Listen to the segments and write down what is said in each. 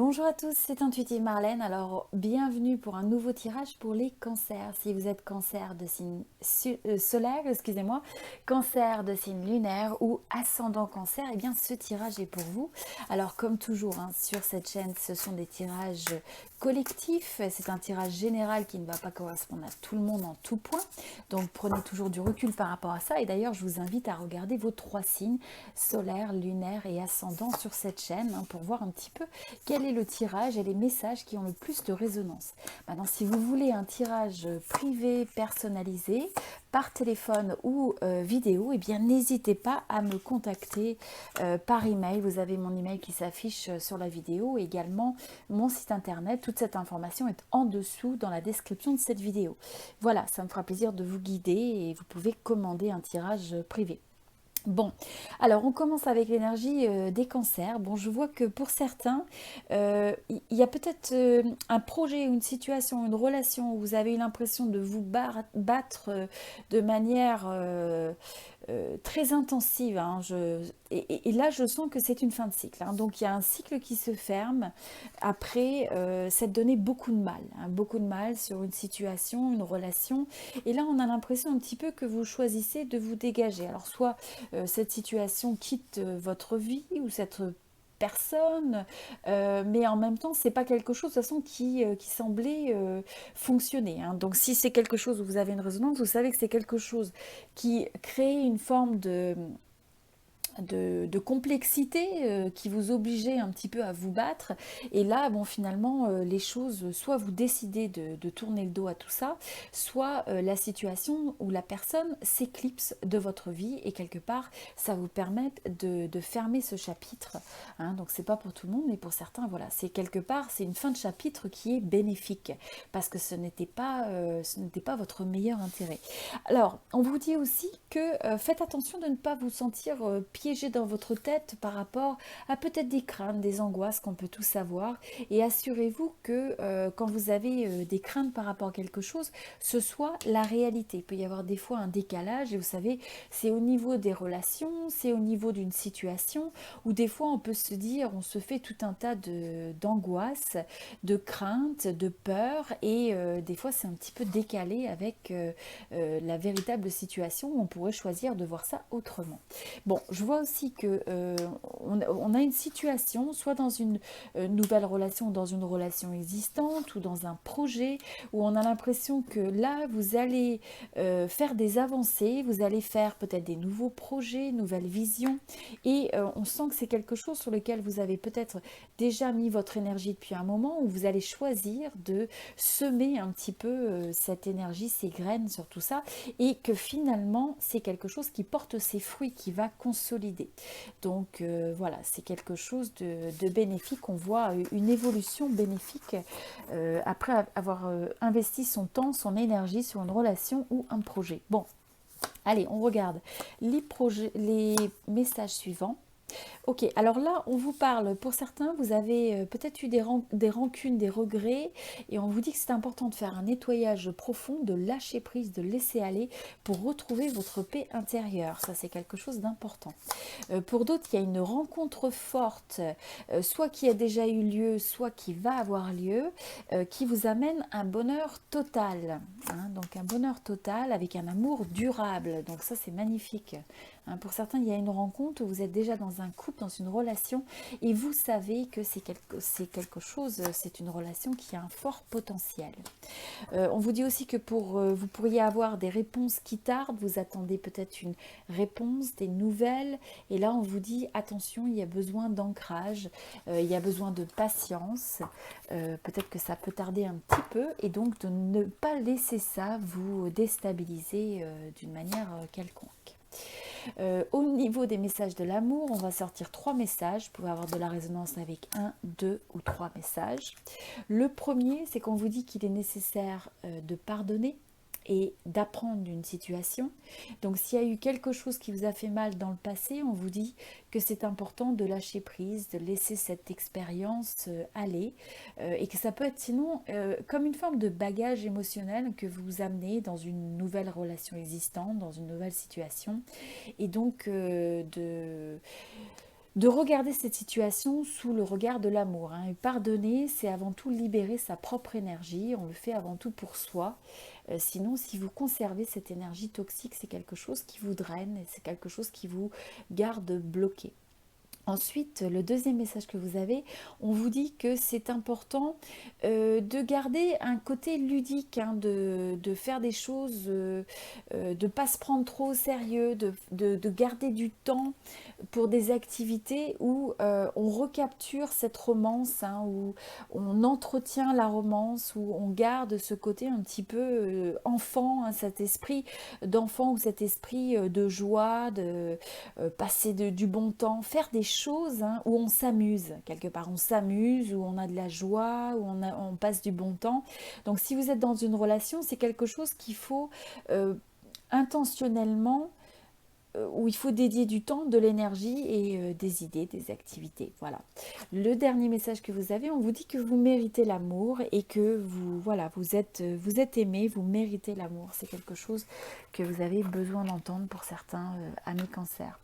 Bonjour à tous, c'est Intuitive Marlène. Alors, bienvenue pour un nouveau tirage pour les cancers. Si vous êtes cancer de signe solaire, excusez-moi, cancer de signe lunaire ou ascendant cancer, eh bien ce tirage est pour vous. Alors, comme toujours, sur cette chaîne, ce sont des tirages collectifs. C'est un tirage général qui ne va pas correspondre à tout le monde en tout point. Donc, prenez toujours du recul par rapport à ça. Et d'ailleurs, je vous invite à regarder vos 3 signes, solaire, lunaire et ascendant sur cette chaîne pour voir un petit peu quel est le tirage et les messages qui ont le plus de résonance. Maintenant, si vous voulez un tirage privé personnalisé par téléphone ou vidéo, eh bien n'hésitez pas à me contacter par email. Vous avez mon email qui s'affiche sur la vidéo, également mon site internet. Toute cette information est en dessous dans la description de cette vidéo. Voilà, ça me fera plaisir de vous guider et vous pouvez commander un tirage privé. Bon, alors on commence avec l'énergie des cancers. Bon, je vois que pour certains, il y a peut-être un projet, une situation, une relation où vous avez eu l'impression de vous battre de manière très intensive. Et là, je sens que c'est une fin de cycle. Donc, il y a un cycle qui se ferme après s'être donné beaucoup de mal. Beaucoup de mal sur une situation, une relation. Et là, on a l'impression un petit peu que vous choisissez de vous dégager. Alors, soit cette situation quitte votre vie ou cette personne, mais en même temps, c'est pas quelque chose de toute façon qui semblait fonctionner. Donc, si c'est quelque chose où vous avez une résonance, vous savez que c'est quelque chose qui crée une forme de complexité qui vous obligeait un petit peu à vous battre. Et là, bon, finalement, les choses, soit vous décidez de tourner le dos à tout ça, soit la situation ou la personne s'éclipse de votre vie et quelque part, ça vous permet de fermer ce chapitre. Donc, c'est pas pour tout le monde, mais pour certains, voilà, c'est quelque part, c'est une fin de chapitre qui est bénéfique parce que ce n'était pas votre meilleur intérêt. Alors, on vous dit aussi que faites attention de ne pas vous sentir piégé dans votre tête par rapport à peut-être des craintes, des angoisses qu'on peut tous avoir. Et assurez-vous que quand vous avez des craintes par rapport à quelque chose, ce soit la réalité. Il peut y avoir des fois un décalage et vous savez, c'est au niveau des relations, c'est au niveau d'une situation où des fois on peut se dire, on se fait tout un tas d'angoisses, de craintes, de peurs et des fois c'est un petit peu décalé avec la véritable situation où on pourrait choisir de voir ça autrement. Bon, je vois aussi que on a une situation, soit dans une nouvelle relation, dans une relation existante ou dans un projet où on a l'impression que là, vous allez faire des avancées, vous allez faire peut-être des nouveaux projets, nouvelles visions et on sent que c'est quelque chose sur lequel vous avez peut-être déjà mis votre énergie depuis un moment où vous allez choisir de semer un petit peu cette énergie, ces graines sur tout ça et que finalement c'est quelque chose qui porte ses fruits, qui va consolider. Donc voilà, c'est quelque chose de bénéfique. On voit une évolution bénéfique après avoir investi son temps, son énergie sur une relation ou un projet. Bon, allez, on regarde les messages suivants. Ok, alors là, on vous parle, pour certains, vous avez peut-être eu des rancunes, des regrets, et on vous dit que c'est important de faire un nettoyage profond, de lâcher prise, de laisser aller pour retrouver votre paix intérieure. Ça, c'est quelque chose d'important. Pour d'autres, il y a une rencontre forte, soit qui a déjà eu lieu, soit qui va avoir lieu, qui vous amène un bonheur total. Donc un bonheur total avec un amour durable. Donc ça, c'est magnifique. Pour certains, il y a une rencontre où vous êtes déjà dans un couple, dans une relation, et vous savez que c'est quelque chose, c'est une relation qui a un fort potentiel. On vous dit aussi que vous pourriez avoir des réponses qui tardent, vous attendez peut-être une réponse, des nouvelles, et là on vous dit attention, il y a besoin d'ancrage, il y a besoin de patience, peut-être que ça peut tarder un petit peu, et donc de ne pas laisser ça vous déstabiliser d'une manière quelconque. Au niveau des messages de l'amour, on va sortir 3 messages. Vous pouvez avoir de la résonance avec 1, 2 ou 3 messages. Le premier, c'est qu'on vous dit qu'il est nécessaire de pardonner et d'apprendre d'une situation. Donc s'il y a eu quelque chose qui vous a fait mal dans le passé, on vous dit que c'est important de lâcher prise, de laisser cette expérience aller et que ça peut être sinon comme une forme de bagage émotionnel que vous amenez dans une nouvelle relation existante, dans une nouvelle situation et donc de regarder cette situation sous le regard de l'amour, hein. Et pardonner, c'est avant tout libérer sa propre énergie. On le fait avant tout pour soi. Sinon, si vous conservez cette énergie toxique, c'est quelque chose qui vous draine et c'est quelque chose qui vous garde bloqué. Ensuite, le deuxième message que vous avez, on vous dit que c'est important de garder un côté ludique, hein, de faire des choses, de ne pas se prendre trop au sérieux, de garder du temps pour des activités où on recapture cette romance, hein, où on entretient la romance, où on garde ce côté un petit peu enfant, hein, cet esprit d'enfant ou cet esprit de joie, de passer du bon temps, faire des choses, hein, où on s'amuse, quelque part, on s'amuse, où on a de la joie, où on passe du bon temps. Donc si vous êtes dans une relation, c'est quelque chose qu'il faut intentionnellement, où il faut dédier du temps, de l'énergie et des idées, des activités. Voilà. Le dernier message que vous avez, on vous dit que vous méritez l'amour et que vous, voilà, vous êtes aimé, vous méritez l'amour. C'est quelque chose que vous avez besoin d'entendre pour certains amis cancer.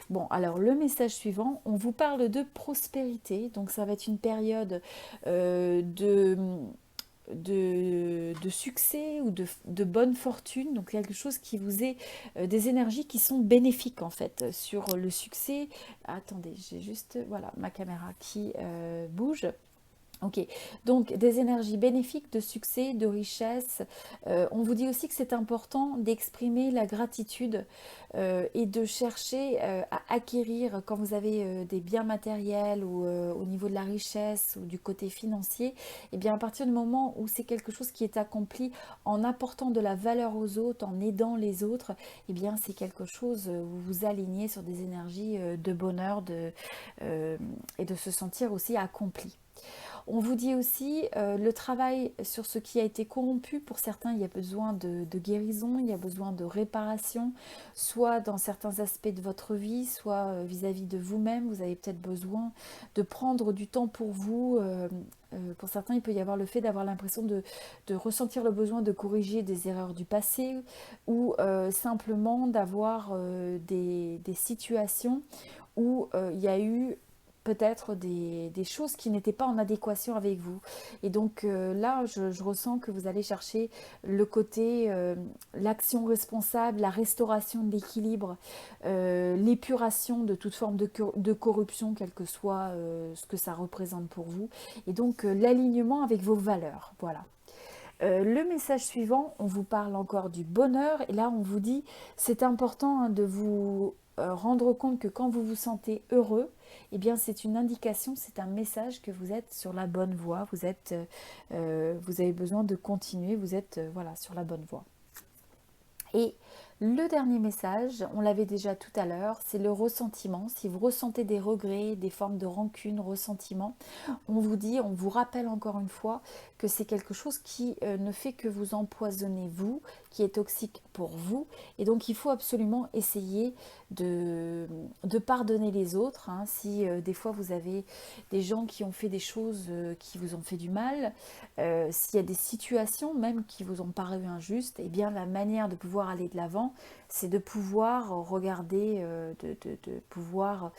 Bon, alors le message suivant, on vous parle de prospérité. Donc ça va être une période de succès ou de bonne fortune, donc quelque chose qui vous est des énergies qui sont bénéfiques en fait sur le succès. Attendez, j'ai juste, voilà, ma caméra qui bouge. Ok, donc des énergies bénéfiques, de succès, de richesse. On vous dit aussi que c'est important d'exprimer la gratitude et de chercher à acquérir quand vous avez des biens matériels ou au niveau de la richesse ou du côté financier. Et bien à partir du moment où c'est quelque chose qui est accompli en apportant de la valeur aux autres, en aidant les autres, et bien c'est quelque chose où vous vous alignez sur des énergies de bonheur et de se sentir aussi accompli. On vous dit aussi le travail sur ce qui a été corrompu. Pour certains, il y a besoin de guérison, il y a besoin de réparation, soit dans certains aspects de votre vie, soit vis-à-vis de vous-même. Vous avez peut-être besoin de prendre du temps pour vous. Pour certains, il peut y avoir le fait d'avoir l'impression de ressentir le besoin de corriger des erreurs du passé ou simplement d'avoir des situations où il y a eu peut-être des choses qui n'étaient pas en adéquation avec vous. Et donc là, je ressens que vous allez chercher le côté, l'action responsable, la restauration de l'équilibre, l'épuration de toute forme de corruption, quel que soit ce que ça représente pour vous. Et donc l'alignement avec vos valeurs. Voilà. Le message suivant, on vous parle encore du bonheur. Et là, on vous dit, c'est important, hein, de vous rendre compte que quand vous vous sentez heureux, eh bien c'est une indication, c'est un message que vous êtes sur la bonne voie, vous avez besoin de continuer, vous êtes voilà, sur la bonne voie. Et le dernier message, on l'avait déjà tout à l'heure, c'est le ressentiment. Si vous ressentez des regrets, des formes de rancune, ressentiment, on vous dit, on vous rappelle encore une fois que c'est quelque chose qui ne fait que vous empoisonner vous, qui est toxique pour vous. Et donc il faut absolument essayer de pardonner les autres, hein. Si des fois vous avez des gens qui ont fait des choses qui vous ont fait du mal, s'il y a des situations même qui vous ont paru injustes, eh bien la manière de pouvoir aller de l'avant, c'est de pouvoir regarder, de pouvoir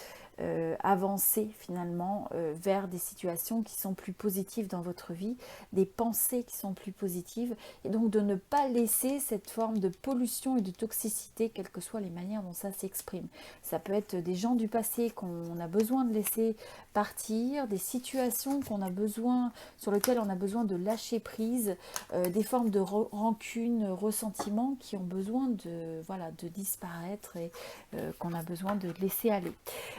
avancer finalement vers des situations qui sont plus positives dans votre vie, des pensées qui sont plus positives, et donc de ne pas laisser cette forme de pollution et de toxicité, quelles que soient les manières dont ça s'exprime. Ça peut être des gens du passé qu'on a besoin de laisser partir, des situations qu'on a besoin, sur lesquelles on a besoin de lâcher prise, des formes de rancune, ressentiment qui ont besoin de, voilà, de disparaître et qu'on a besoin de laisser aller.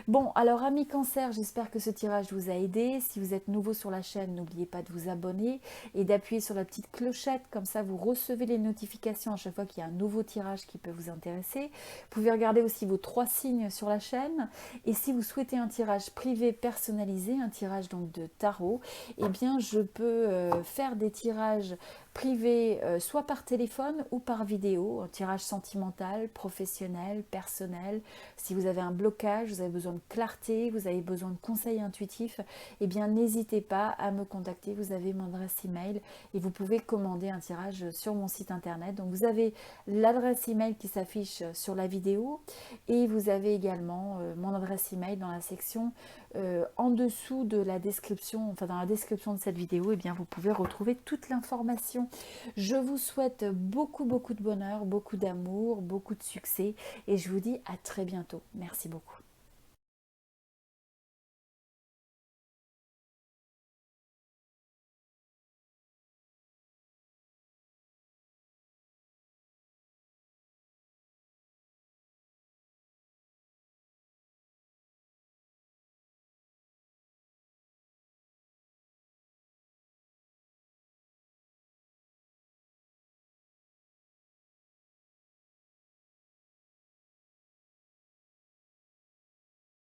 Bon, alors amis cancer, j'espère que ce tirage vous a aidé. Si vous êtes nouveau sur la chaîne, n'oubliez pas de vous abonner et d'appuyer sur la petite clochette, comme ça vous recevez les notifications à chaque fois qu'il y a un nouveau tirage qui peut vous intéresser. Vous pouvez regarder aussi vos 3 signes sur la chaîne, et si vous souhaitez un tirage privé personnalisé, un tirage donc de tarot, eh bien je peux faire des tirages privé, soit par téléphone ou par vidéo, un tirage sentimental, professionnel, personnel. Si vous avez un blocage, vous avez besoin de clarté, vous avez besoin de conseils intuitifs, eh bien n'hésitez pas à me contacter, vous avez mon adresse email et vous pouvez commander un tirage sur mon site internet. Donc vous avez l'adresse email qui s'affiche sur la vidéo et vous avez également mon adresse email dans la section en dessous de la description, enfin dans la description de cette vidéo, eh bien vous pouvez retrouver toute l'information. Je vous souhaite beaucoup de bonheur, beaucoup d'amour, beaucoup de succès et je vous dis à très bientôt. Merci beaucoup.